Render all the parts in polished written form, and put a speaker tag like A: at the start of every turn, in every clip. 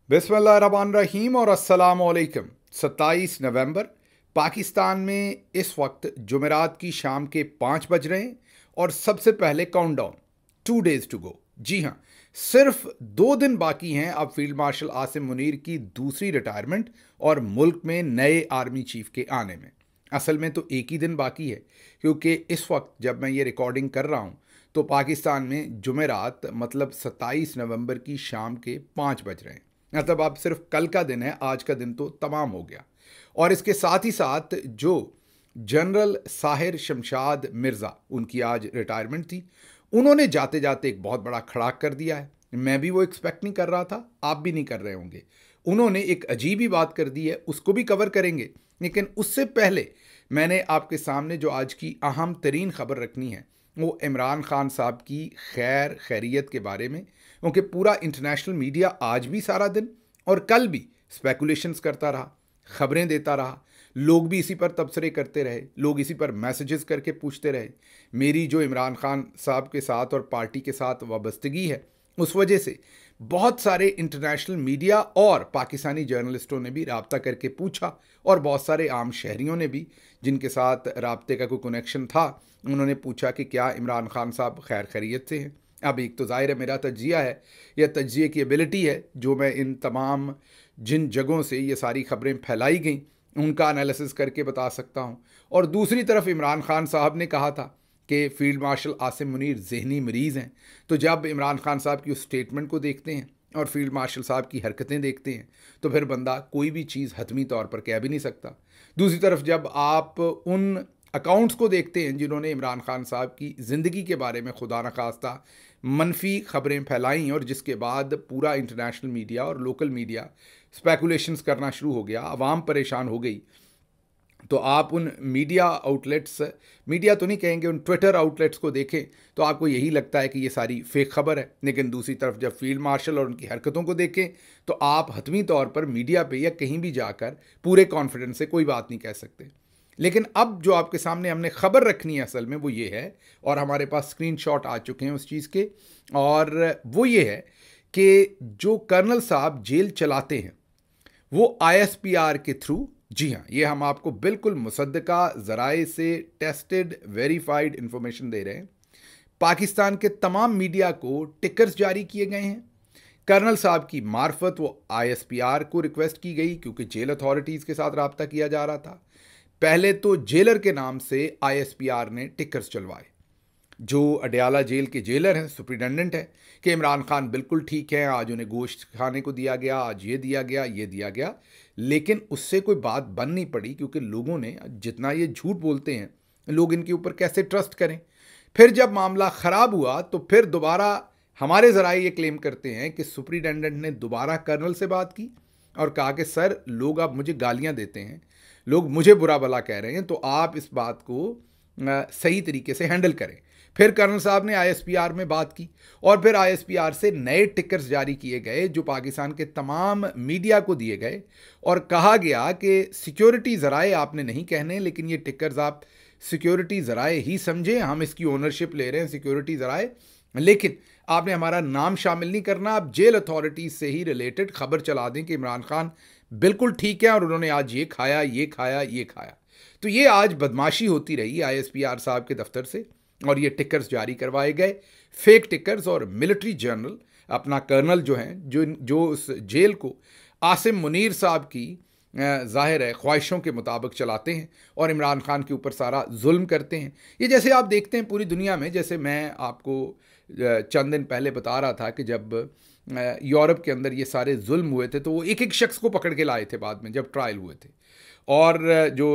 A: बिस्मिल्लाहिर्रहमानिर्रहीम और अस्सलाम वालेकुम। 27 नवंबर पाकिस्तान में इस वक्त जुमेरात की शाम के 5 बज रहे हैं और सबसे पहले काउंटडाउन 2 डेज टू गो। जी हाँ, सिर्फ 2 दिन बाकी हैं अब फील्ड मार्शल आसिम मुनीर की दूसरी रिटायरमेंट और मुल्क में नए आर्मी चीफ के आने में। असल में तो एक ही दिन बाकी है, क्योंकि इस वक्त जब मैं ये रिकॉर्डिंग कर रहा हूँ तो पाकिस्तान में जुमेरात मतलब 27 नवंबर की शाम के 5 बज रहे हैं। मतलब अब सिर्फ कल का दिन है, आज का दिन तो तमाम हो गया। और इसके साथ ही साथ जो जनरल साहिर शमशाद मिर्ज़ा, उनकी आज रिटायरमेंट थी, उन्होंने जाते जाते एक बहुत बड़ा खड़ाक कर दिया है। मैं भी वो एक्सपेक्ट नहीं कर रहा था, आप भी नहीं कर रहे होंगे। उन्होंने एक अजीब ही बात कर दी है, उसको भी कवर करेंगे, लेकिन उससे पहले मैंने आपके सामने जो आज की अहम तरीन खबर रखनी है वो इमरान खान साहब की खैर खैरियत के बारे में, क्योंकि पूरा इंटरनेशनल मीडिया आज भी सारा दिन और कल भी स्पेकुलेशंस करता रहा, खबरें देता रहा, लोग भी इसी पर तबसरे करते रहे, लोग इसी पर मैसेजेस करके पूछते रहे। मेरी जो इमरान खान साहब के साथ और पार्टी के साथ वाबस्तगी है, उस वजह से बहुत सारे इंटरनेशनल मीडिया और पाकिस्तानी जर्नलिस्टों ने भी रब्ता करके पूछा, और बहुत सारे आम शहरियों ने भी जिनके साथ रब्ते का कोई कनेक्शन था, उन्होंने पूछा कि क्या इमरान खान साहब खैर खैरियत से हैं। अब एक तो ज़ाहिर है मेरा तज्जिया है, यह तज्जिए की एबिलिटी है जो मैं इन तमाम जिन जगहों से ये सारी खबरें फैलाई गई उनका एनालिसिस करके बता सकता हूँ। और दूसरी तरफ इमरान खान साहब ने कहा था कि फील्ड मार्शल आसिम मुनीर ज़हनी मरीज़ हैं, तो जब इमरान खान साहब की उस स्टेटमेंट को देखते हैं और फील्ड मार्शल साहब की हरकतें देखते हैं तो फिर बंदा कोई भी चीज़ हतमी तौर पर कह भी नहीं सकता। दूसरी तरफ जब आप उन अकाउंट्स को देखते हैं जिन्होंने इमरान खान साहब की ज़िंदगी के बारे में खुदा न खास्ता मनफी खबरें फैलाई और जिसके बाद पूरा इंटरनेशनल मीडिया और लोकल मीडिया स्पेकुलेशंस करना शुरू हो गया, आवाम परेशान हो गई, तो आप उन मीडिया आउटलेट्स, मीडिया तो नहीं कहेंगे, उन ट्विटर आउटलेट्स को देखें तो आपको यही लगता है कि ये सारी फेक खबर है। लेकिन दूसरी तरफ जब फील्ड मार्शल और उनकी हरकतों को देखें तो आप हतमी तौर पर मीडिया पे या कहीं भी जाकर पूरे कॉन्फिडेंस से कोई बात नहीं कह सकते। लेकिन अब जो आपके सामने हमने खबर रखनी है असल में वो ये है, और हमारे पास स्क्रीनशॉट आ चुके हैं उस चीज़ के, और वो ये है कि जो कर्नल साहब जेल चलाते हैं वो आईएसपीआर के थ्रू, जी हाँ, ये हम आपको बिल्कुल मुसद्दका ज़राए से टेस्टेड वेरीफाइड इंफॉर्मेशन दे रहे हैं, पाकिस्तान के तमाम मीडिया को टिकर्स जारी किए गए हैं। कर्नल साहब की मार्फत वो आईएसपीआर को रिक्वेस्ट की गई क्योंकि जेल अथॉरिटीज़ के साथ रब्ता किया जा रहा था। पहले तो जेलर के नाम से आईएसपीआर ने टिकर्स चलवाए। जो अडयाला जेल के जेलर हैं, सुप्रिटेंडेंट है कि इमरान खान बिल्कुल ठीक है, आज उन्हें गोश्त खाने को दिया गया, आज ये दिया गया, ये दिया गया, लेकिन उससे कोई बात बन नहीं पड़ी, क्योंकि लोगों ने जितना ये झूठ बोलते हैं लोग इनके ऊपर कैसे ट्रस्ट करें। फिर जब मामला ख़राब हुआ तो फिर दोबारा हमारे ज़राए ये क्लेम करते हैं कि सुप्रिटेंडेंट ने दोबारा कर्नल से बात की और कहा कि सर, लोग आप मुझे गालियाँ देते हैं, लोग मुझे बुरा भला कह रहे हैं, तो आप इस बात को सही तरीके से हैंडल करें। फिर कर्नल साहब ने आईएसपीआर में बात की और फिर आईएसपीआर से नए टिकर्स जारी किए गए जो पाकिस्तान के तमाम मीडिया को दिए गए, और कहा गया कि सिक्योरिटी ज़राए आपने नहीं कहने, लेकिन ये टिकर्स आप सिक्योरिटी ज़राए ही समझें, हम इसकी ओनरशिप ले रहे हैं सिक्योरिटी ज़राए, लेकिन आपने हमारा नाम शामिल नहीं करना। आप जेल अथॉरिटीज़ से ही रिलेटेड खबर चला दें कि इमरान खान बिल्कुल ठीक है और उन्होंने आज ये खाया, ये खाया, ये खाया। तो ये आज बदमाशी होती रही आईएसपीआर साहब के दफ्तर से, और ये टिकर्स जारी करवाए गए, फेक टिकर्स, और मिलिट्री जनरल अपना कर्नल जो हैं, जो उस जेल को आसिम मुनीर साहब की ज़ाहिर है ख्वाहिशों के मुताबिक चलाते हैं और इमरान खान के ऊपर सारा जुल्म करते हैं। ये जैसे आप देखते हैं पूरी दुनिया में, जैसे मैं आपको चंद दिन पहले बता रहा था कि जब यूरोप के अंदर ये सारे जुल्म हुए थे तो वो एक एक शख्स को पकड़ के लाए थे बाद में जब ट्रायल हुए थे, और जो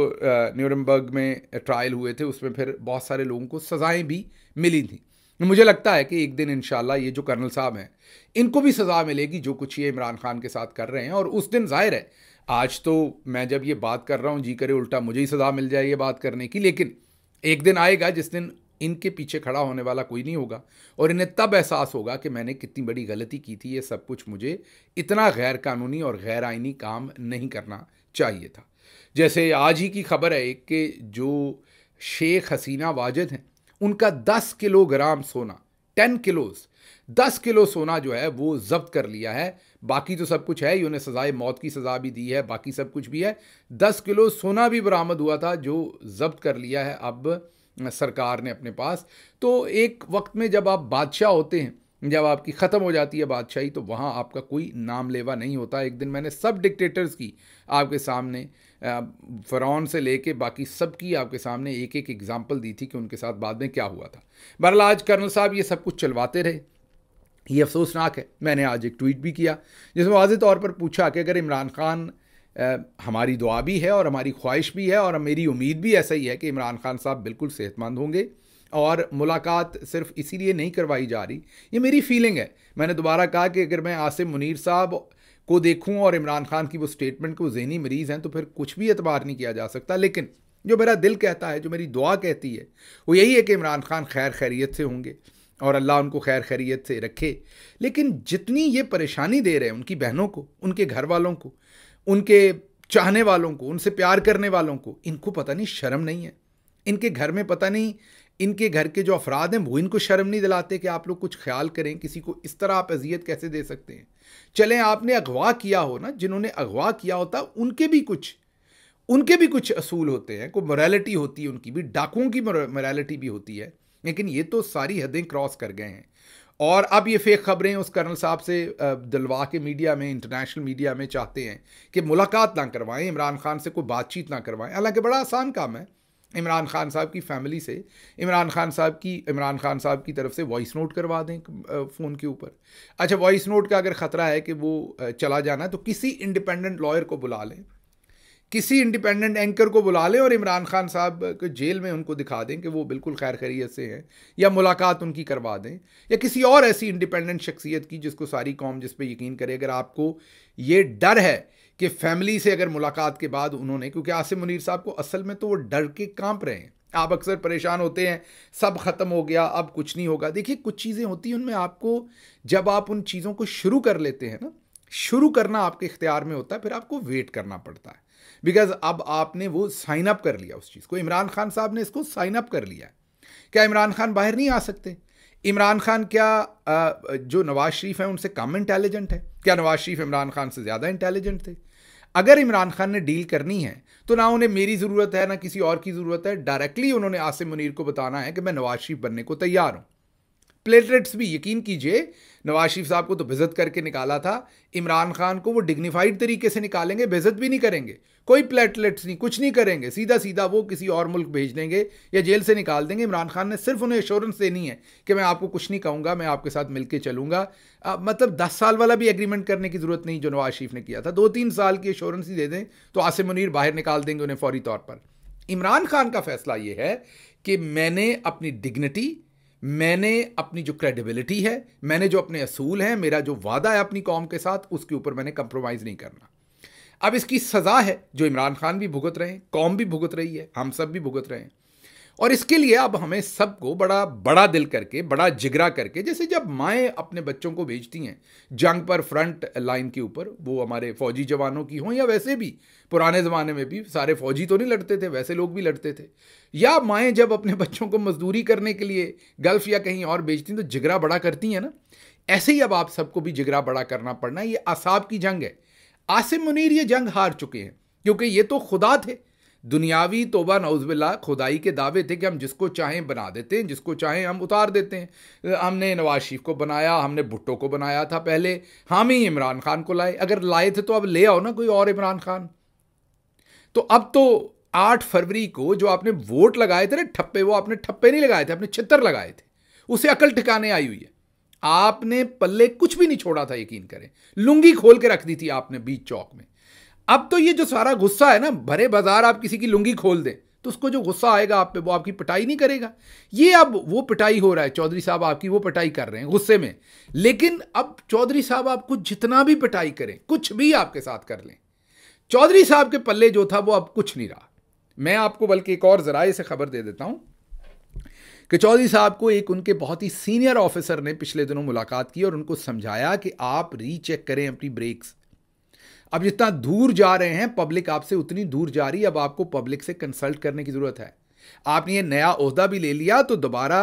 A: न्यूरमबर्ग में ट्रायल हुए थे उसमें फिर बहुत सारे लोगों को सज़ाएं भी मिली थी। मुझे लगता है कि एक दिन इंशाल्लाह ये जो कर्नल साहब हैं इनको भी सज़ा मिलेगी जो कुछ ये इमरान खान के साथ कर रहे हैं, और उस दिन ज़ाहिर है, आज तो मैं जब ये बात कर रहा हूँ जी करे उल्टा मुझे ही सज़ा मिल जाए ये बात करने की, लेकिन एक दिन आएगा जिस दिन इनके पीछे खड़ा होने वाला कोई नहीं होगा और इन्हें तब एहसास होगा कि मैंने कितनी बड़ी गलती की थी, ये सब कुछ मुझे इतना गैर कानूनी और गैर आइनी काम नहीं करना चाहिए था। जैसे आज ही की खबर है एक कि जो शेख हसीना वाजिद हैं उनका 10 किलोग्राम सोना, 10 किलोज 10 किलो सोना जो है वो जब्त कर लिया है। बाकी तो सब कुछ है ही, उन्हें सजाए मौत की सज़ा भी दी है, बाकी सब कुछ भी है। 10 किलो सोना भी बरामद हुआ था जो जब्त कर लिया है अब सरकार ने अपने पास। तो एक वक्त में जब आप बादशाह होते हैं, जब आपकी ख़त्म हो जाती है बादशाही, तो वहाँ आपका कोई नाम लेवा नहीं होता। एक दिन मैंने सब डिक्टेटर्स की आपके सामने, फ़िरौन से लेके बाकी सब की आपके सामने एक एक एग्जाम्पल दी थी कि उनके साथ बाद में क्या हुआ था। बहरहाल आज कर्नल साहब ये सब कुछ चलवाते रहे, ये अफसोसनाक है। मैंने आज एक ट्वीट भी किया जिसमें वाज़ेह तौर पर पूछा कि अगर इमरान खान, हमारी दुआ भी है और हमारी ख्वाहिश भी है और मेरी उम्मीद भी ऐसा ही है कि इमरान खान साहब बिल्कुल सेहतमंद होंगे और मुलाकात सिर्फ इसीलिए नहीं करवाई जा रही, ये मेरी फीलिंग है। मैंने दोबारा कहा कि अगर मैं आसिम मुनीर साहब को देखूं और इमरान खान की वो स्टेटमेंट को ज़हनी मरीज़ हैं तो फिर कुछ भी एतबार नहीं किया जा सकता। लेकिन जो मेरा दिल कहता है, जो मेरी दुआ कहती है, वो यही है कि इमरान खान खैर खैरियत से होंगे और अल्लाह उनको खैर खैरियत से रखे। लेकिन जितनी ये परेशानी दे रहे हैं उनकी बहनों को, उनके घर वालों को, उनके चाहने वालों को, उनसे प्यार करने वालों को, इनको पता नहीं शर्म नहीं है। इनके घर में पता नहीं, इनके घर के जो अफराद हैं वो इनको शर्म नहीं दिलाते कि आप लोग कुछ ख्याल करें, किसी को इस तरह आप अजियत कैसे दे सकते हैं। चलें आपने अगवा किया हो ना, जिन्होंने अगवा किया होता उनके भी कुछ असूल होते हैं, कोई मोरालिटी होती है उनकी भी, डाकुओं की मोरालिटी भी होती है। लेकिन ये तो सारी हदें क्रॉस कर गए हैं। और अब ये फेक खबरें उस कर्नल साहब से दिलवा के मीडिया में, इंटरनेशनल मीडिया में चाहते हैं कि मुलाकात ना करवाएं, इमरान खान से कोई बातचीत ना करवाएं। हालांकि बड़ा आसान काम है इमरान खान साहब की फैमिली से, इमरान खान साहब की तरफ से वॉइस नोट करवा दें फ़ोन के ऊपर। अच्छा, वॉइस नोट का अगर ख़तरा है कि वो चला जाना है तो किसी इंडिपेंडेंट लॉयर को बुला लें, किसी इंडिपेंडेंट एंकर को बुला लें और इमरान खान साहब को जेल में उनको दिखा दें कि वो बिल्कुल खैर खैरियत से हैं, या मुलाकात उनकी करवा दें, या किसी और ऐसी इंडिपेंडेंट शख्सियत की जिसको सारी कौम जिस पे यकीन करे। अगर आपको ये डर है कि फैमिली से अगर मुलाकात के बाद उन्होंने, क्योंकि आसिम मुनीर साहब को असल में तो वो डर के कांप रहे हैं। आप अक्सर परेशान होते हैं सब ख़त्म हो गया अब कुछ नहीं होगा। देखिए कुछ चीज़ें होती हैं, उनमें आपको, जब आप उन चीज़ों को शुरू कर लेते हैं ना, शुरू करना आपके इख्तियार में होता है, फिर आपको वेट करना पड़ता है। बिकॉज अब आपने वो साइन अप कर लिया उस चीज़ को। इमरान खान साहब ने इसको साइन अप कर लिया। क्या इमरान खान बाहर नहीं आ सकते? इमरान खान क्या जो नवाज शरीफ हैं उनसे कम इंटेलिजेंट है? क्या नवाज शरीफ इमरान खान से ज़्यादा इंटेलिजेंट थे? अगर इमरान खान ने डील करनी है तो ना उन्हें मेरी ज़रूरत है ना किसी और की ज़रूरत है, डायरेक्टली उन्होंने आसिम मुनीर को बताना है कि मैं नवाज शरीफ बनने को तैयार हूँ। प्लेटलेट्स भी, यकीन कीजिए, नवाज शरीफ साहब को तो बेइज्जत करके निकाला था, इमरान खान को वो डिग्निफाइड तरीके से निकालेंगे, बेइज्जत भी नहीं करेंगे, कोई प्लेटलेट्स नहीं, कुछ नहीं करेंगे, सीधा सीधा वो किसी और मुल्क भेज देंगे या जेल से निकाल देंगे। इमरान खान ने सिर्फ उन्हें एश्योरेंस देनी है कि मैं आपको कुछ नहीं कहूँगा, मैं आपके साथ मिलकर चलूँगा। मतलब 10 साल वाला भी एग्रीमेंट करने की ज़रूरत नहीं जो नवाज शरीफ ने किया था, 2-3 साल की एश्योरेंस ही दे दें तो आसिम मुनीर बाहर निकाल देंगे उन्हें फौरी तौर पर। इमरान खान का फैसला ये है कि मैंने अपनी डिग्निटी, मैंने अपनी जो क्रेडिबिलिटी है, मैंने जो अपने असूल हैं, मेरा जो वादा है अपनी कौम के साथ, उसके ऊपर मैंने कंप्रोमाइज़ नहीं करना। अब इसकी सज़ा है जो इमरान खान भी भुगत रहे हैं, कौम भी भुगत रही है, हम सब भी भुगत रहे हैं। और इसके लिए अब हमें सबको बड़ा बड़ा दिल करके, बड़ा जिगरा करके, जैसे जब माएँ अपने बच्चों को भेजती हैं जंग पर, फ्रंट लाइन के ऊपर, वो हमारे फौजी जवानों की हों या वैसे भी पुराने ज़माने में भी सारे फौजी तो नहीं लड़ते थे, वैसे लोग भी लड़ते थे, या माएँ जब अपने बच्चों को मजदूरी करने के लिए गल्फ़ या कहीं और भेजती हैं तो जिगरा बड़ा करती हैं ना, ऐसे ही अब आप सबको भी जिगरा बड़ा करना पड़ना। ये असाब की जंग है। आसिम मुनीर ये जंग हार चुके हैं क्योंकि ये तो खुदा थे, दुनियावी तौबा नौज़बिल्लाह खुदाई के दावे थे कि हम जिसको चाहें बना देते हैं, जिसको चाहें हम उतार देते हैं। हमने नवाज शरीफ को बनाया, हमने भुट्टो को बनाया था पहले, हम ही इमरान खान को लाए। अगर लाए थे तो अब ले आओ ना कोई और इमरान खान। तो अब तो 8 फरवरी को जो आपने वोट लगाए थे ना ठप्पे, वो आपने ठप्पे नहीं लगाए थे, आपने छितर लगाए थे, उसे अकल ठिकाने आई हुई है। आपने पल्ले कुछ भी नहीं छोड़ा था, यकीन करें, लुंगी खोल के रख दी थी आपने बीच चौक में। अब तो ये जो सारा गुस्सा है ना, भरे बाजार आप किसी की लुंगी खोल दें तो उसको जो गुस्सा आएगा आप पे, वो आपकी पिटाई नहीं करेगा। ये अब वो पिटाई हो रहा है, चौधरी साहब आपकी वो पिटाई कर रहे हैं गुस्से में। लेकिन अब चौधरी साहब आपको जितना भी पिटाई करें, कुछ भी आपके साथ कर लें, चौधरी साहब के पल्ले जो था वो अब कुछ नहीं रहा। मैं आपको बल्कि एक और जराए से खबर दे देता हूं कि चौधरी साहब को एक उनके बहुत ही सीनियर ऑफिसर ने पिछले दिनों मुलाकात की और उनको समझाया कि आप रीचेक करें अपनी ब्रेक्स। अब जितना दूर जा रहे हैं पब्लिक आपसे, उतनी दूर जा रही है, अब आपको पब्लिक से कंसल्ट करने की ज़रूरत है। आपने ये नया ओहदा भी ले लिया तो दोबारा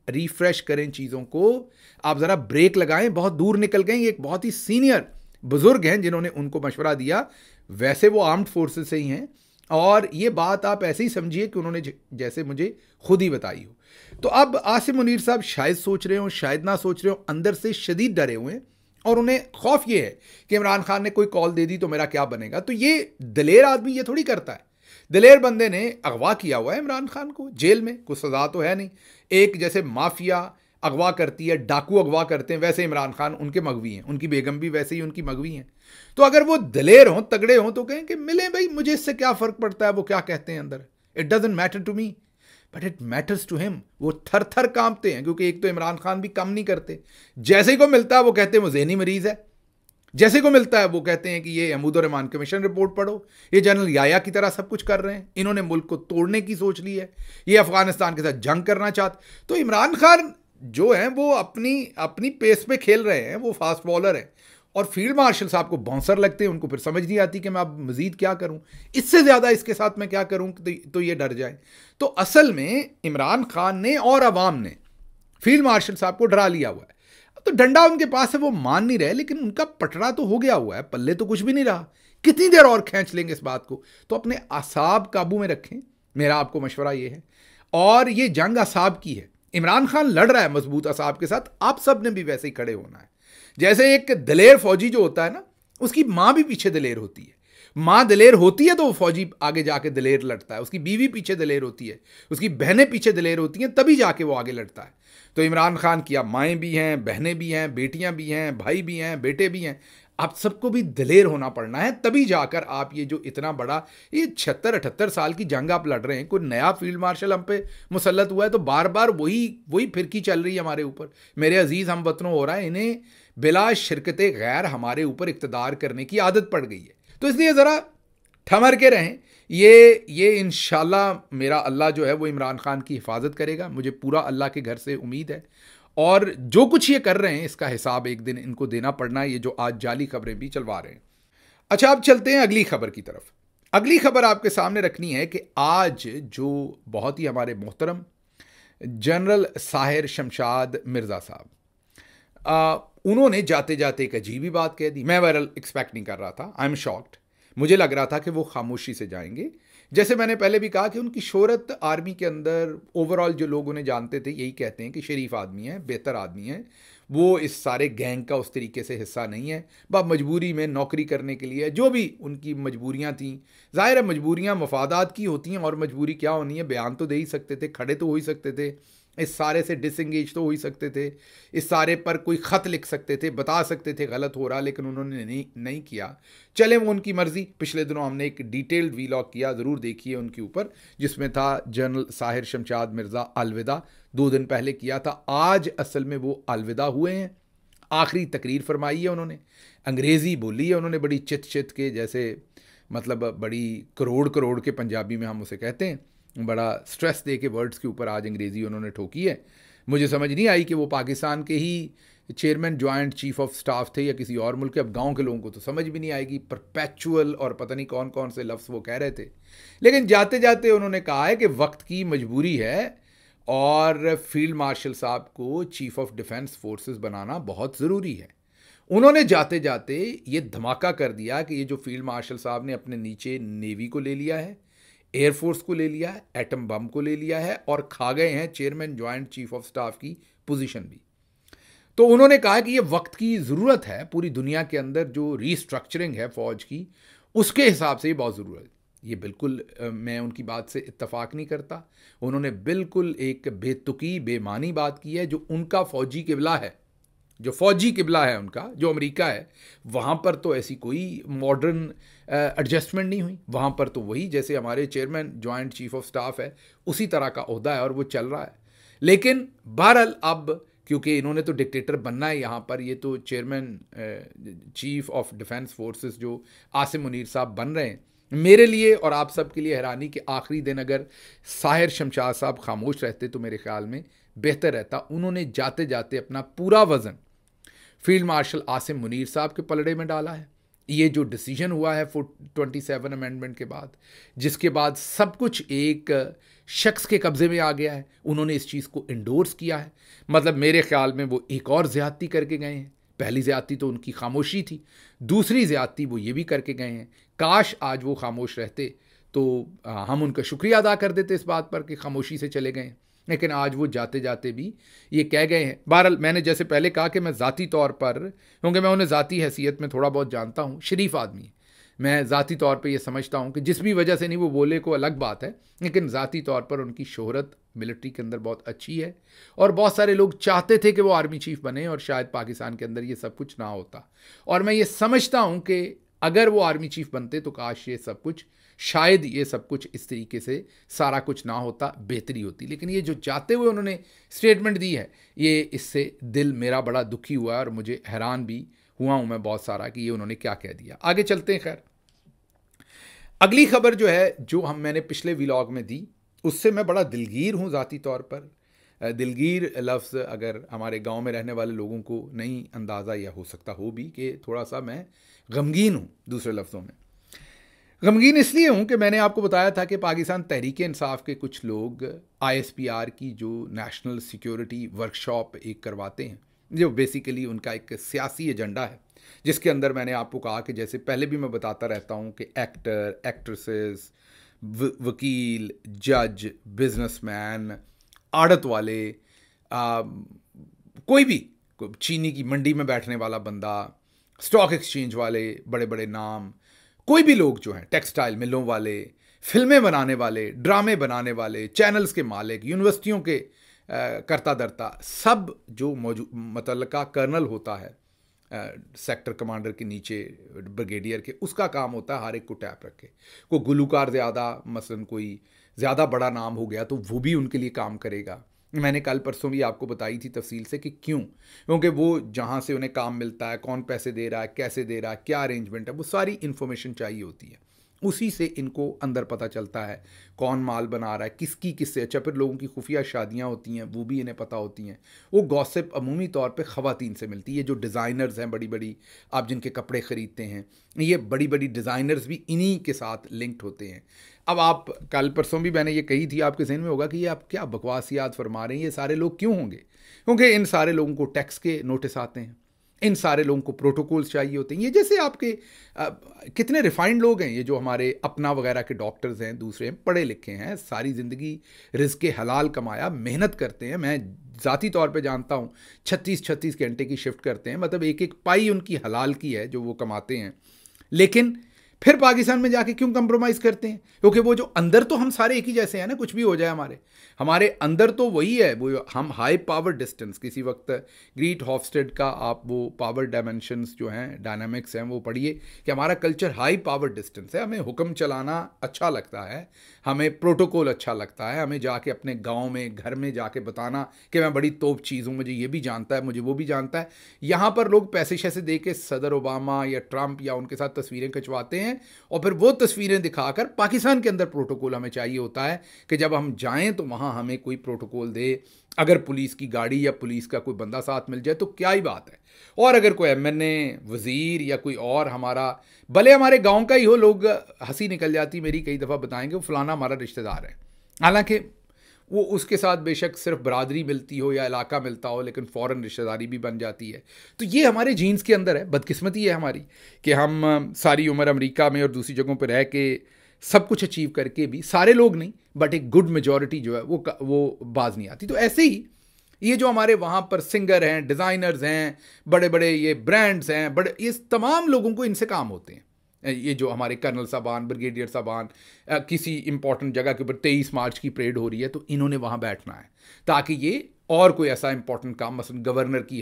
A: रिफ्रेश करें चीज़ों को, आप ज़रा ब्रेक लगाएं, बहुत दूर निकल गए। एक बहुत ही सीनियर बुजुर्ग हैं जिन्होंने उनको मशवरा दिया, वैसे वो आर्म्ड फोर्सेस से ही हैं, और ये बात आप ऐसे ही समझिए कि उन्होंने जैसे मुझे खुद ही बताई हो। तो अब आसिम मुनीर साहब शायद सोच रहे हो, शायद ना सोच रहे हो, अंदर से शदीद डरे हुए हैं और उन्हें खौफ ये है कि इमरान खान ने कोई कॉल दे दी तो मेरा क्या बनेगा। तो ये दलेर आदमी ये थोड़ी करता है। दलेर बंदे ने अगवा किया हुआ है इमरान खान को, जेल में कुछ सजा तो है नहीं। एक जैसे माफिया अगवा करती है, डाकू अगवा करते हैं, वैसे इमरान खान उनके मगवी हैं, उनकी बेगम भी वैसे ही उनकी मगवी हैं। तो अगर वो दलेर हों, तगड़े हों, तो कहें कि मिले भाई, मुझे इससे क्या फ़र्क पड़ता है वो क्या कहते हैं अंदर, it doesn't matter to me, but it matters to him. वो थर थर कांपते हैं, क्योंकि एक तो इमरान खान भी कम नहीं करते। जैसे ही को मिलता है वो कहते हैं वो ज़हनी मरीज़ है, जैसे को मिलता है वो कहते हैं कि ये महमूद रहमान कमीशन रिपोर्ट पढ़ो, ये जनरल याया की तरह सब कुछ कर रहे हैं, इन्होंने मुल्क को तोड़ने की सोच ली है, ये अफगानिस्तान के साथ जंग करना चाहते। तो इमरान खान जो हैं वो अपनी पेस पे खेल रहे हैं, वो फास्ट बॉलर हैं, और फील्ड मार्शल साहब को बाउंसर लगते हैं। उनको फिर समझ नहीं आती कि मैं अब मजीद क्या करूं, इससे ज़्यादा इसके साथ मैं क्या करूं तो ये डर जाए। तो असल में इमरान खान ने और अवाम ने फील्ड मार्शल साहब को डरा लिया हुआ है। तो डंडा उनके पास है, वो मान नहीं रहे, लेकिन उनका पटरा तो हो गया हुआ है, पल्ले तो कुछ भी नहीं रहा। कितनी देर और खींच लेंगे इस बात को? तो अपने असाब काबू में रखें, मेरा आपको मशवरा ये है। और ये जंग असाब की है। इमरान खान लड़ रहा है मजबूत असाब के साथ, आप सब ने भी वैसे ही खड़े होना है। जैसे एक दलेर फौजी जो होता है ना, उसकी माँ भी पीछे दलेर होती है। माँ दलेर होती है तो वो फौजी आगे जाके दलेर लड़ता है, उसकी बीवी पीछे दलेर होती है, उसकी बहनें पीछे दलेर होती हैं, तभी जाके वो आगे लड़ता है। तो इमरान खान की अब माएँ भी हैं, बहनें भी हैं, बेटियां भी हैं, भाई भी हैं, बेटे भी हैं। आप सबको भी दलेर होना पड़ना है, तभी जाकर आप ये जो इतना बड़ा, ये 76-78 साल की जंग आप लड़ रहे हैं। कोई नया फील्ड मार्शल हम पे मुसल्लत हुआ है तो बार बार वही फिरकी चल रही है हमारे ऊपर। मेरे अजीज़ हम वतनों, हो रहा है इन्हें बिला शिरकत गैर हमारे ऊपर इक़्तिदार करने की आदत पड़ गई है। तो इसलिए ज़रा ठमर के रहें। ये इंशाल्लाह मेरा अल्लाह जो है वो इमरान खान की हिफाजत करेगा, मुझे पूरा अल्लाह के घर से उम्मीद है। और जो कुछ ये कर रहे हैं इसका हिसाब एक दिन इनको देना पड़ना है, ये जो आज जाली खबरें भी चलवा रहे हैं। अच्छा, अब चलते हैं अगली खबर की तरफ। अगली खबर आपके सामने रखनी है कि आज जो बहुत ही हमारे मोहतरम जनरल साहिर शमशाद मिर्ज़ा साहब, उन्होंने जाते जाते एक अजीब ही बात कह दी। मैं वायरल एक्सपेक्ट नहीं कर रहा था, आई एम शॉक्ड। मुझे लग रहा था कि वो खामोशी से जाएंगे। जैसे मैंने पहले भी कहा कि उनकी शोहरत आर्मी के अंदर ओवरऑल जो लोग उन्हें जानते थे यही कहते हैं कि शरीफ आदमी है, बेहतर आदमी है, वो इस सारे गैंग का उस तरीके से हिस्सा नहीं है। बस मजबूरी में नौकरी करने के लिए जो भी उनकी मजबूरियां थीं, ज़ाहिर है मजबूरियां मफादात की होती हैं, और मजबूरी क्या होनी है, बयान तो दे ही सकते थे, खड़े तो हो ही सकते थे, इस सारे से डिसंगेज तो हो ही सकते थे, इस सारे पर कोई ख़त लिख सकते थे, बता सकते थे गलत हो रहा, लेकिन उन्होंने नहीं किया। चले वो उनकी मर्ज़ी। पिछले दिनों हमने एक डिटेल्ड वीलॉग किया, ज़रूर देखिए उनके ऊपर, जिसमें था जनरल साहिर शमशाद मिर्ज़ा अलविदा, 2 दिन पहले किया था। आज असल में वो अलविदा हुए हैं, आखिरी तकरीर फरमाई है उन्होंने, अंग्रेज़ी बोली है उन्होंने बड़ी चित के, जैसे मतलब बड़ी करोड़ के पंजाबी में हम उसे कहते हैं, बड़ा स्ट्रेस दे के वर्ड्स के ऊपर आज अंग्रेज़ी उन्होंने ठोकी है। मुझे समझ नहीं आई कि वो पाकिस्तान के ही chairman joint chief of staff थे या किसी और मुल्क के। अब गांव के लोगों को तो समझ भी नहीं आएगी, परपेचुअल और पता नहीं कौन कौन से लफ्ज़ वो कह रहे थे। लेकिन जाते जाते उन्होंने कहा है कि वक्त की मजबूरी है और फील्ड मार्शल साहब को चीफ ऑफ डिफेंस फोर्सेस बनाना बहुत ज़रूरी है। उन्होंने जाते जाते ये धमाका कर दिया कि ये जो फील्ड मार्शल साहब ने अपने नीचे नेवी को ले लिया है, एयरफोर्स को ले लिया है, एटम बम को ले लिया है, और खा गए हैं chairman joint chief of staff की पोजीशन भी। तो उन्होंने कहा कि ये वक्त की ज़रूरत है, पूरी दुनिया के अंदर जो रीस्ट्रक्चरिंग है फ़ौज की, उसके हिसाब से ये बहुत ज़रूरत है। ये बिल्कुल मैं उनकी बात से इत्तफाक नहीं करता। उन्होंने बिल्कुल एक बेतुकी बेमानी बात की है। जो उनका फ़ौजी किबला है, जो फ़ौजी किबला है उनका, जो अमेरिका है, वहाँ पर तो ऐसी कोई मॉडर्न एडजस्टमेंट नहीं हुई। वहाँ पर तो वही जैसे हमारे chairman joint chief of staff है उसी तरह का ओहदा है और वो चल रहा है। लेकिन बहरहाल अब क्योंकि इन्होंने तो डिक्टेटर बनना है यहाँ पर, ये तो chairman chief of defence forces जो आसिम मुनीर साहब बन रहे हैं, मेरे लिए और आप सब के लिए हैरानी कि आखिरी दिन अगर साहिर शमशाद साहब खामोश रहते तो मेरे ख्याल में बेहतर रहता। उन्होंने जाते जाते अपना पूरा वज़न फील्ड मार्शल आसिम मुनीर साहब के पलड़े में डाला है, ये जो डिसीजन हुआ है 27 अमेंडमेंट के बाद, जिसके बाद सब कुछ एक शख्स के कब्जे में आ गया है, उन्होंने इस चीज़ को इंडोर्स किया है। मतलब मेरे ख्याल में वो एक और ज़्यादती करके गए हैं। पहली ज़्यादती तो उनकी खामोशी थी, दूसरी ज़्यादती वो ये भी करके गए हैं। काश आज वो खामोश रहते तो हम उनका शुक्रिया अदा कर देते इस बात पर कि खामोशी से चले गए। लेकिन आज वो जाते जाते भी ये कह गए हैं। बहरहाल मैंने जैसे पहले कहा कि मैं ज़ाती तौर पर, क्योंकि मैं उन्हें ज़ाती हैसियत में थोड़ा बहुत जानता हूँ, शरीफ आदमी है, मैं ज़ाती तौर पे ये समझता हूँ कि जिस भी वजह से नहीं वो बोले को अलग बात है, लेकिन ज़ाती तौर पर उनकी शोहरत मिलिट्री के अंदर बहुत अच्छी है और बहुत सारे लोग चाहते थे कि वो आर्मी चीफ बने और शायद पाकिस्तान के अंदर ये सब कुछ ना होता। और मैं ये समझता हूँ कि अगर वो आर्मी चीफ बनते तो काश ये सब कुछ, शायद ये सब कुछ इस तरीके से सारा कुछ ना होता, बेहतरी होती। लेकिन ये जो जाते हुए उन्होंने स्टेटमेंट दी है, ये इससे दिल मेरा बड़ा दुखी हुआ है और मुझे हैरान भी हुआ हूँ मैं बहुत सारा कि ये उन्होंने क्या कह दिया। आगे चलते हैं। खैर, अगली खबर जो है, जो मैंने पिछले व्लॉग में दी, उससे मैं बड़ा दिलगीर हूँ ज़ाती तौर पर। दिलगीर लफ्ज़ अगर हमारे गांव में रहने वाले लोगों को नहीं अंदाज़ा या हो सकता हो भी कि थोड़ा सा मैं गमगीन हूँ। दूसरे लफ्ज़ों में गमगीन इसलिए हूँ कि मैंने आपको बताया था कि पाकिस्तान तहरीक इंसाफ के कुछ लोग ISPR की जो नेशनल सिक्योरिटी वर्कशॉप एक करवाते हैं, जो बेसिकली उनका एक सियासी एजेंडा है, जिसके अंदर मैंने आपको कहा कि जैसे पहले भी मैं बताता रहता हूँ कि एक्टर, एक्ट्रेसेस, वकील, जज, बिजनेसमैन, आड़त वाले, कोई भी, चीनी की मंडी में बैठने वाला बंदा, स्टॉक एक्सचेंज वाले बड़े बड़े नाम, कोई भी लोग जो हैं, टेक्सटाइल मिलों वाले, फिल्में बनाने वाले, ड्रामे बनाने वाले, चैनल्स के मालिक, यूनिवर्सिटियों के करता धरता, सब जो मौजूद मुतल्लिका कर्नल होता है, सेक्टर कमांडर के नीचे ब्रिगेडियर के, उसका काम होता है हर एक को टैप रखे। कोई गुलूकार ज़्यादा, मसलन कोई ज़्यादा बड़ा नाम हो गया तो वो भी उनके लिए काम करेगा। मैंने कल परसों भी आपको बताई थी तफसील से कि क्यों, क्योंकि वो जहाँ से उन्हें काम मिलता है, कौन पैसे दे रहा है, कैसे दे रहा है, क्या अरेंजमेंट है, वो सारी इन्फॉर्मेशन चाहिए होती है। उसी से इनको अंदर पता चलता है कौन माल बना रहा है, किसकी किससे अच्छा। फिर लोगों की खुफिया शादियाँ होती हैं, वो भी इन्हें पता होती हैं। वो गॉसिप अमूमी तौर पे ख़वातीन से मिलती है। जो डिज़ाइनर्स हैं बड़ी बड़ी, आप जिनके कपड़े ख़रीदते हैं, ये बड़ी बड़ी डिज़ाइनर्स भी इन्हीं के साथ लिंक्ड होते हैं। अब आप, कल परसों भी मैंने ये कही थी, आपके जहन में होगा कि ये आप क्या बकवास याद फरमा रहे हैं, ये सारे लोग क्यों होंगे? क्योंकि इन सारे लोगों को टैक्स के नोटिस आते हैं, इन सारे लोगों को प्रोटोकॉल्स चाहिए होते हैं। ये जैसे आपके कितने रिफाइंड लोग हैं, ये जो हमारे अपना वगैरह के डॉक्टर्स हैं, दूसरे हैं, पढ़े लिखे हैं, सारी ज़िंदगी रिज़्क़ हलाल कमाया, मेहनत करते हैं। मैं ज़ाती तौर पे जानता हूँ 36-36 घंटे की शिफ्ट करते हैं, मतलब एक एक पाई उनकी हलाल की है जो वो कमाते हैं। लेकिन फिर पाकिस्तान में जाके क्यों कंप्रोमाइज़ करते हैं? क्योंकि वो जो अंदर तो हम सारे एक ही जैसे हैं ना, कुछ भी हो जाए हमारे अंदर तो वही है। वो हम हाई पावर डिस्टेंस, किसी वक्त ग्रीट हॉफस्टेड का आप वो पावर डायमेंशंस जो हैं, डायनामिक्स हैं, वो पढ़िए कि हमारा कल्चर हाई पावर डिस्टेंस है। हमें हुक्म चलाना अच्छा लगता है, हमें प्रोटोकॉल अच्छा लगता है, हमें जाके अपने गाँव में, घर में जाके बताना कि मैं बड़ी तोप चीज़ हूँ, मुझे ये भी जानता है, मुझे वो भी जानता है। यहाँ पर लोग पैसे शैसे दे के सदर ओबामा या ट्रंप या उनके साथ तस्वीरें खिंचवाते हैं और फिर वो तस्वीरें दिखाकर पाकिस्तान के अंदर प्रोटोकॉल हमें चाहिए होता है कि जब हम जाएं तो वहाँ हमें कोई प्रोटोकॉल दे। अगर पुलिस की गाड़ी या पुलिस का कोई बंदा साथ मिल जाए तो क्या ही बात है। और अगर कोई MNA, वज़ीर या कोई और हमारा, भले हमारे गांव का ही हो, लोग हंसी निकल जाती मेरी, कई दफ़ा बताएंगे वो फलाना हमारा रिश्तेदार है, हालांकि वो उसके साथ बेशक सिर्फ बरादरी मिलती हो या इलाका मिलता हो, लेकिन फ़ौरन रिश्तेदारी भी बन जाती है। तो ये हमारे जीन्स के अंदर है। बदकिस्मती है हमारी कि हम सारी उम्र अमेरिका में और दूसरी जगहों पर रह के सब कुछ अचीव करके भी, सारे लोग नहीं बट एक गुड मेजॉरिटी जो है वो बाज नहीं आती। तो ऐसे ही ये जो हमारे वहाँ पर सिंगर हैं, डिज़ाइनर्स हैं, बड़े बड़े ये ब्रांड्स हैं, बड़े, ये तमाम लोगों को इनसे काम होते हैं। ये जो हमारे कर्नल साहबान, ब्रिगेडियर साहबान, किसी इंपॉर्टेंट जगह के ऊपर 23 मार्च की परेड हो रही है तो इन्होंने वहाँ बैठना है, ताकि ये और कोई ऐसा इंपॉर्टेंट काम, मसलन गवर्नर की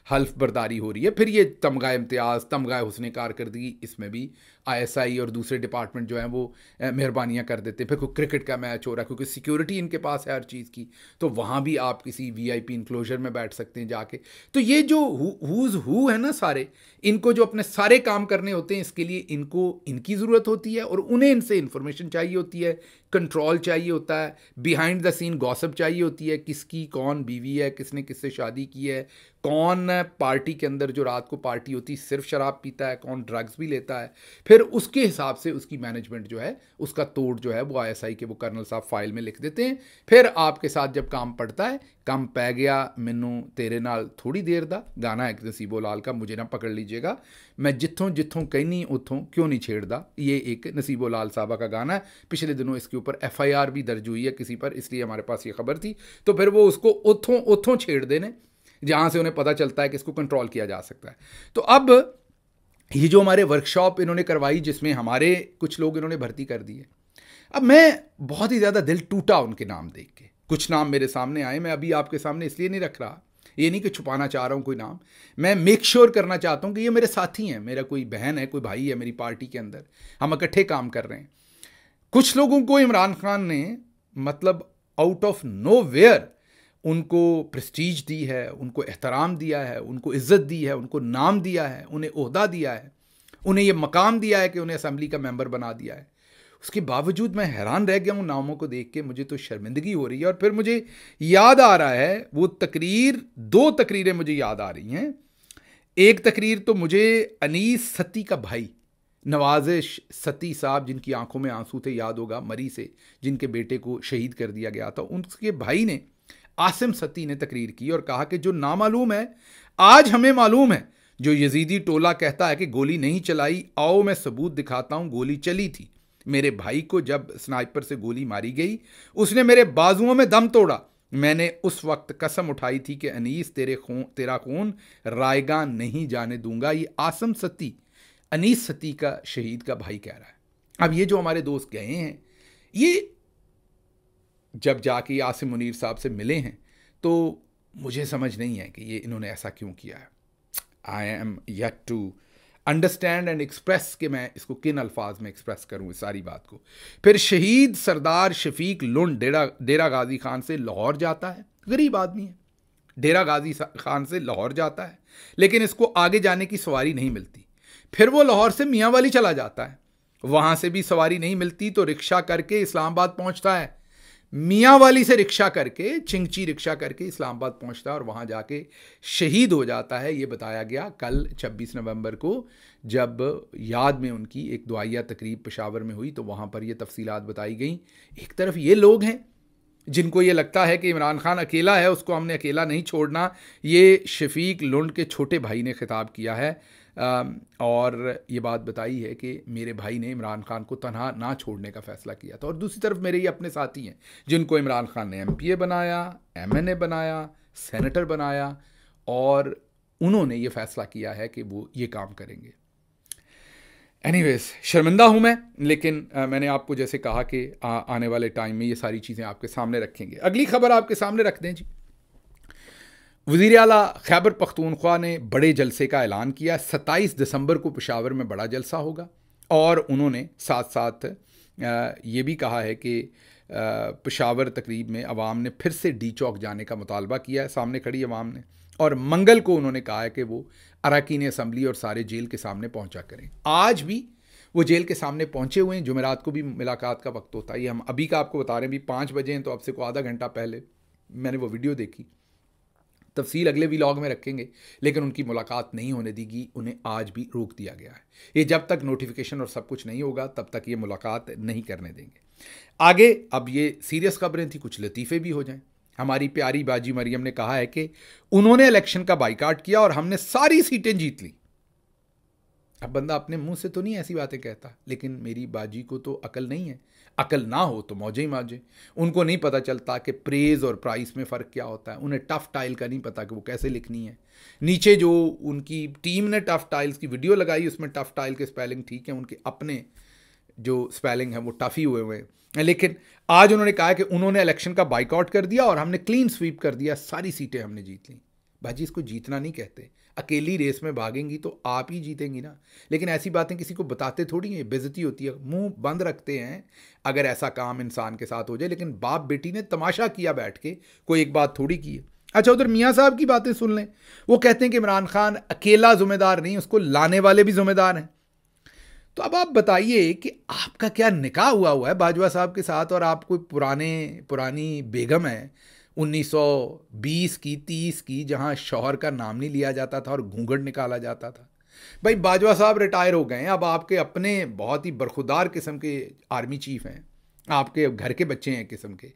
A: हल्फ बर्दारी हो रही है, फिर ये तमगा इम्तियाज़, तमगा हुस्न कारकर्दगी, इसमें भी ISI और दूसरे डिपार्टमेंट जो हैं वो मेहरबानियाँ कर देते हैं। फिर कोई क्रिकेट का मैच हो रहा है, क्योंकि सिक्योरिटी इनके पास है हर चीज़ की, तो वहाँ भी आप किसी VIP इंक्लोजर में बैठ सकते हैं जाके। तो ये जो हुज़ हू है ना सारे, इनको जो अपने सारे काम करने होते हैं, इसके लिए इनको इनकी ज़रूरत होती है और उन्हें इनसे इन्फॉर्मेशन चाहिए होती है, कंट्रोल चाहिए होता है, बिहाइंड द सीन गॉसिप चाहिए होती है, किसकी कौन बीवी है, किसने किससे शादी की है, कौन पार्टी के अंदर जो रात को पार्टी होती सिर्फ शराब पीता है, कौन ड्रग्स भी लेता है, फिर उसके हिसाब से उसकी मैनेजमेंट जो है, उसका तोड़ जो है वो आईएसआई के वो कर्नल साहब फाइल में लिख देते हैं। फिर आपके साथ जब काम पड़ता है, कम पै गया मैनू तेरे नाल थोड़ी देर दा गाना है नसीबो लाल का, मुझे ना पकड़ लीजिएगा, मैं जिथों जिथों कहनी उथों क्यों नहीं छेड़दा, ये एक नसीबो लाल साहबा का गाना है। पिछले दिनों इसके ऊपर FIR भी दर्ज हुई है किसी पर, इसलिए हमारे पास ये खबर थी। तो फिर वो उसको उथों उथों छेड़ देने जहाँ से उन्हें पता चलता है कि इसको कंट्रोल किया जा सकता है। तो अब ये जो हमारे वर्कशॉप इन्होंने करवाई जिसमें हमारे कुछ लोग इन्होंने भर्ती कर दिए, अब मैं बहुत ही ज़्यादा दिल टूटा उनके नाम देख के। कुछ नाम मेरे सामने आए, मैं अभी आपके सामने इसलिए नहीं रख रहा, ये नहीं कि छुपाना चाह रहा हूँ कोई नाम, मैं मेक श्योर करना चाहता हूँ कि ये मेरे साथी हैं, मेरा कोई बहन है, कोई भाई है मेरी पार्टी के अंदर, हम इकट्ठे काम कर रहे हैं। कुछ लोगों को इमरान खान ने मतलब आउट ऑफ नो वेयर उनको प्रेस्टीज दी है, उनको एहतराम दिया है, उनको इज्जत दी है, उनको नाम दिया है, उन्हें ओहदा दिया है, उन्हें ये मकाम दिया है कि उन्हें असेंबली का मेंबर बना दिया है। उसके बावजूद मैं हैरान रह गया हूँ नामों को देख के, मुझे तो शर्मिंदगी हो रही है। और फिर मुझे याद आ रहा है वो तकरीर, 2 तकरीरें मुझे याद आ रही हैं। एक तकरीर तो मुझे अनीस सती का भाई नवाजिश सती साहब, जिनकी आंखों में आंसू थे, याद होगा, मरी से जिनके बेटे को शहीद कर दिया गया था, उनके भाई ने आसिम सती ने तकरीर की और कहा कि जो नामालूम है आज हमें मालूम है, जो यजीदी टोला कहता है कि गोली नहीं चलाई, आओ मैं सबूत दिखाता हूं, गोली चली थी। मेरे भाई को जब स्नाइपर से गोली मारी गई, उसने मेरे बाजुओं में दम तोड़ा। मैंने उस वक्त कसम उठाई थी कि अनीस तेरा खून रायगा नहीं जाने दूंगा। ये आसिम सती, अनीस सती का शहीद का भाई कह रहा है। अब ये जो हमारे दोस्त गए हैं, ये जब जाके आसिम मुनीर साहब से मिले हैं तो मुझे समझ नहीं है कि ये इन्होंने ऐसा क्यों किया है। I am yet to understand and express कि मैं इसको किन अल्फाज में एक्सप्रेस करूं इस सारी बात को। फिर शहीद सरदार शफीक लुंड डेरा गाजी खान से लाहौर जाता है, गरीब आदमी है, डेरा गाजी खान से लाहौर जाता है, लेकिन इसको आगे जाने की सवारी नहीं मिलती। फिर वो लाहौर से मियाँ वाली चला जाता है, वहाँ से भी सवारी नहीं मिलती तो रिक्शा करके इस्लामाबाद पहुँचता है। मियाँ वाली से रिक्शा करके, चिंगची रिक्शा करके इस्लामाबाद पहुंचता है और वहां जाके शहीद हो जाता है। ये बताया गया कल 26 नवंबर को, जब याद में उनकी एक दुआया तकरीब पेशावर में हुई तो वहां पर ये तफसीलात बताई गई। एक तरफ ये लोग हैं जिनको ये लगता है कि इमरान खान अकेला है, उसको हमने अकेला नहीं छोड़ना। ये शफीक लुंड के छोटे भाई ने खिताब किया है और ये बात बताई है कि मेरे भाई ने इमरान खान को तनहा ना छोड़ने का फ़ैसला किया था। और दूसरी तरफ मेरे ये अपने साथी हैं जिनको इमरान खान ने MPA बनाया, MNA बनाया, सेनेटर बनाया और उन्होंने ये फ़ैसला किया है कि वो ये काम करेंगे। एनीवेज, शर्मिंदा हूँ मैं, लेकिन मैंने आपको जैसे कहा कि आने वाले टाइम में ये सारी चीज़ें आपके सामने रखेंगे। अगली खबर आपके सामने रख दें जी। वज़ीर आला खैबर पख्तूनख्वा ने बड़े जलसे का ऐलान किया। 27 दिसंबर को पेशावर में बड़ा जलसा होगा और उन्होंने साथ साथ ये भी कहा है कि पेशावर तकरीब में अवाम ने फिर से डी चौक जाने का मुतालबा किया है, सामने खड़ी अवाम ने। और मंगल को उन्होंने कहा है कि वो अरकान असम्बली और सारे जेल के सामने पहुंचा करें। आज भी वो जेल के सामने पहुंचे हुए हैं। जुमेरात को भी मुलाकात का वक्त होता है, ये हम अभी का आपको बता रहे हैं, भी 5 बजे हैं, तो अब से को आधा घंटा पहले मैंने वो वीडियो देखी। तफसील अगले व्लॉग में रखेंगे, लेकिन उनकी मुलाकात नहीं होने देगी, उन्हें आज भी रोक दिया गया है। ये जब तक नोटिफिकेशन और सब कुछ नहीं होगा तब तक ये मुलाकात नहीं करने देंगे। आगे अब ये सीरियस खबरें थी, कुछ लतीफ़े भी हो जाएं। हमारी प्यारी बाजी मरियम ने कहा है कि उन्होंने इलेक्शन का बाइकाट किया और हमने सारी सीटें जीत ली। अब बंदा अपने मुंह से तो नहीं ऐसी बातें कहता, लेकिन मेरी बाजी को तो अकल नहीं है। अकल ना हो तो मौजे ही माजे। उनको नहीं पता चलता कि प्रेज और प्राइस में फ़र्क क्या होता है। उन्हें टफ टाइल का नहीं पता कि वो कैसे लिखनी है। नीचे जो उनकी टीम ने टफ टाइल्स की वीडियो लगाई, उसमें टफ टाइल के स्पेलिंग ठीक है, उनके अपने जो स्पेलिंग है वो टफ ही हुए हैं। लेकिन आज उन्होंने कहा कि उन्होंने इलेक्शन का बाइकआउट कर दिया और हमने क्लीन स्वीप कर दिया, सारी सीटें हमने जीत ली। भाजी, इसको जीतना नहीं कहते। अकेली रेस में भागेंगी तो आप ही जीतेंगी ना। लेकिन ऐसी बातें किसी को बताते थोड़ी हैं, बेइज्जती होती है, मुंह बंद रखते हैं अगर ऐसा काम इंसान के साथ हो जाए। लेकिन बाप बेटी ने तमाशा किया बैठ के, कोई एक बात थोड़ी की है। अच्छा, उधर मियाँ साहब की बातें सुन लें। वो कहते हैं कि इमरान खान अकेला जिम्मेदार नहीं, उसको लाने वाले भी जिम्मेदार हैं। तो अब आप बताइए कि आपका क्या निकाह हुआ है बाजवा साहब के साथ, और आप कोई पुरानी बेगम है, 1920 की 30 की, जहां शौहर का नाम नहीं लिया जाता था और घूंघट निकाला जाता था। भाई बाजवा साहब रिटायर हो गए हैं, अब आपके अपने बहुत ही बरखुदार किस्म के आर्मी चीफ हैं, आपके घर के बच्चे हैं किस्म के,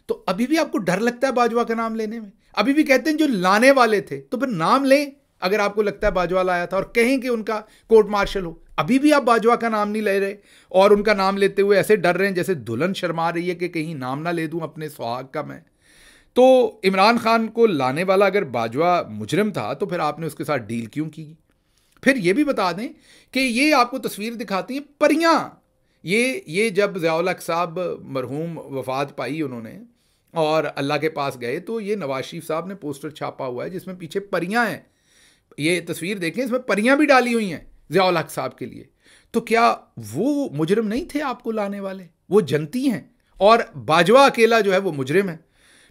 A: तो अभी भी आपको डर लगता है बाजवा का नाम लेने में? अभी भी कहते हैं जो लाने वाले थे, तो फिर नाम लें अगर आपको लगता है बाजवा लाया था, और कहें कि उनका कोर्ट मार्शल हो। अभी भी आप बाजवा का नाम नहीं ले रहे और उनका नाम लेते हुए ऐसे डर रहे हैं जैसे दुल्हन शर्मा रही है कि कहीं नाम ना ले दूं अपने सुहाग का मैं। तो इमरान खान को लाने वाला अगर बाजवा मुजरिम था तो फिर आपने उसके साथ डील क्यों की? फिर ये भी बता दें कि ये आपको तस्वीर दिखाती है परियां। ये जब ज़िया-उल हक साहब मरहूम वफात पाई उन्होंने और अल्लाह के पास गए, तो ये नवाज शरीफ साहब ने पोस्टर छापा हुआ है जिसमें पीछे परियां हैं। ये तस्वीर देखें, इसमें परियां भी डाली हुई हैं ज़िया-उल हक साहब के लिए। तो क्या वो मुजरिम नहीं थे आपको लाने वाले? वो जनती हैं और बाजवा अकेला जो है वो मुजरिम है।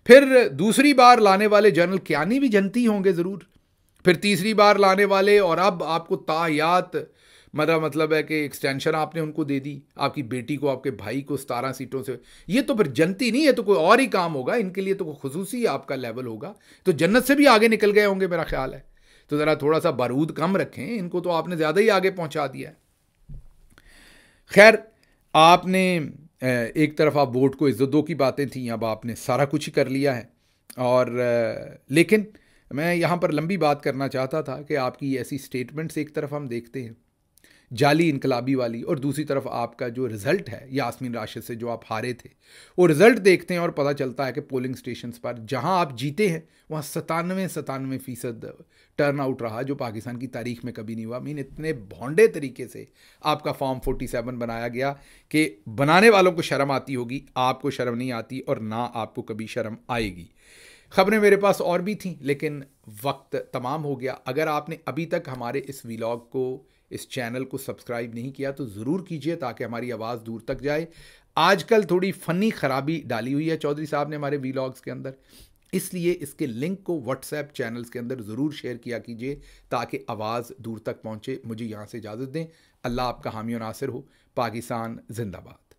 A: फिर दूसरी बार लाने वाले जनरल कियानी भी जनती होंगे ज़रूर। फिर तीसरी बार लाने वाले, और अब आपको तायात मतलब है कि एक्सटेंशन आपने उनको दे दी, आपकी बेटी को, आपके भाई को 17 सीटों से। ये तो फिर जनती नहीं है, तो कोई और ही काम होगा इनके लिए, तो कोई खुसूसी आपका लेवल होगा। तो जन्नत से भी आगे निकल गए होंगे मेरा ख्याल है। तो ज़रा थोड़ा सा बारूद कम रखें, इनको तो आपने ज़्यादा ही आगे पहुंचा दिया है। खैर, आपने एक तरफ आप वोट को इज्जत दो की बातें थी, अब आपने सारा कुछ ही कर लिया है। और लेकिन मैं यहाँ पर लंबी बात करना चाहता था कि आपकी ऐसी स्टेटमेंट्स एक तरफ हम देखते हैं जाली इनकलाबी वाली, और दूसरी तरफ आपका जो रिज़ल्ट है यास्मीन राशिद से जो आप हारे थे, वो रिज़ल्ट देखते हैं और पता चलता है कि पोलिंग स्टेशंस पर जहां आप जीते हैं वहां 97% टर्न आउट रहा, जो पाकिस्तान की तारीख में कभी नहीं हुआ। मीन इतने भोंडे तरीके से आपका फॉर्म 47 बनाया गया कि बनाने वालों को शर्म आती होगी, आपको शर्म नहीं आती और ना आपको कभी शर्म आएगी। खबरें मेरे पास और भी थीं लेकिन वक्त तमाम हो गया। अगर आपने अभी तक हमारे इस व्लॉग को, इस चैनल को सब्सक्राइब नहीं किया तो ज़रूर कीजिए ताकि हमारी आवाज़ दूर तक जाए। आजकल थोड़ी फ़नी खराबी डाली हुई है चौधरी साहब ने हमारे व्लॉग्स के अंदर, इसलिए इसके लिंक को व्हाट्सएप चैनल्स के अंदर ज़रूर शेयर किया कीजिए ताकि आवाज़ दूर तक पहुँचे। मुझे यहाँ से इजाज़त दें। अल्लाह आपका हामी और नासिर हो। पाकिस्तान जिंदाबाद।